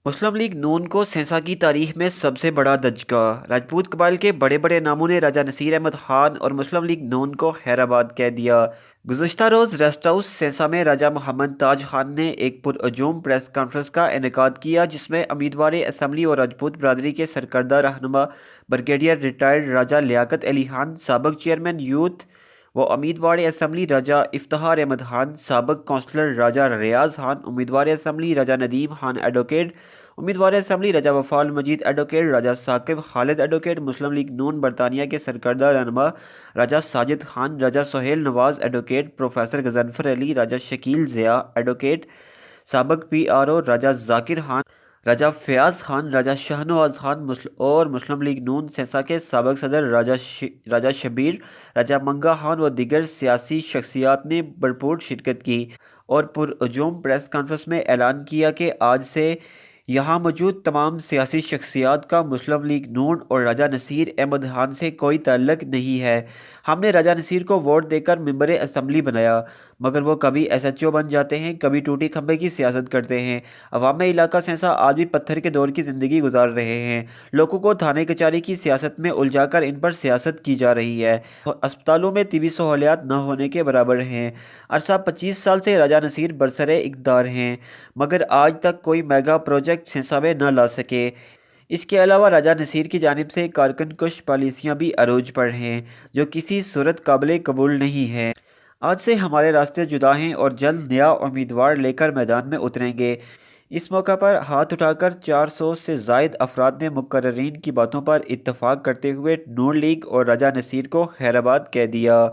मुस्लिम league नून को सेंसा की तारीख में सबसे बड़ा दचका। राजपूत कबाइल के बड़े बड़े नामों ने राजा नसीर अहमद खान और मुस्लिम लीग नून को हैदराबाद कह दिया। गुज़श्ता रोज़ रेस्ट हाउस सेंसा में राजा मोहम्मद ताज खान ने एक पुरअजूम प्रेस कॉन्फ्रेंस का इनेकाद किया, जिसमें उम्मीदवार असम्बली और राजपूत बरदरी के सरकर्दा रहनुमा ब्रिगेडियर रिटायर्ड राजा लियाकत अली खान, साबिक चेयरमैन यूथ व उम्मीदवार असम्बली राजा इफ्तिखार अहमद खान, साबिक कौंसलर राजा रियाज खान, उम्मीदवार असम्बली राजा नदीम खान एडवोकेट, उम्मीदवार असम्बली राजा वफाल मजीद एडवोकेट, राजा साकिब खालिद एडवोकेट, मुस्लिम लीग नून बरतानिया के सरकर्दा रहनुमा राजा साजिद खान, राजा सोहेल नवाज एडवोकेट, प्रोफेसर गजनफर अली, राजा शकील ज़िया एडवोकेट, साबिक PRO राजा जाकिर खान, राजा फयाज खान, राजा शाहनवाज खान और मुस्लिम लीग नून सेंसा के साबिक सदर राजा शबीर, राजा मंगा खान व दीगर सियासी शख्सियात ने भरपूर शिरकत की और पुरअजूम प्रेस कॉन्फ्रेंस में ऐलान किया कि आज से यहाँ मौजूद तमाम सियासी शख्सियात का मुस्लिम लीग नून और राजा नसीर अहमद खान से कोई ताल्लुक नहीं है। हमने राजा नसीर को वोट देकर मेंबर असम्बली बनाया, मगर वो कभी SHO बन जाते हैं, कभी टूटी खंबे की सियासत करते हैं। अवाम इलाका सेंसा आज भी पत्थर के दौर की ज़िंदगी गुजार रहे हैं। लोगों को थाने कचहरी की सियासत में उलझाकर इन पर सियासत की जा रही है। अस्पतालों में तिबी सहूलियात न होने के बराबर हैं। अरसा 25 साल से राजा नसीर बरसरे इक़्तिदार हैं, मगर आज तक कोई मेगा प्रोजेक्ट सेंसा में न ला सके। इसके अलावा राजा नसीर की जानिब से कारकुन कुश पॉलिसियाँ भी अरोज पर हैं, जो किसी सूरत काबिल कबूल नहीं है। आज से हमारे रास्ते जुदा हैं और जल्द नया उम्मीदवार लेकर मैदान में उतरेंगे। इस मौका पर हाथ उठाकर 400 से ज़ायद अफराद ने मुकर्ररीन की बातों पर इत्तफाक करते हुए नून लीग और राजा नसीर को खैराबाद कह दिया।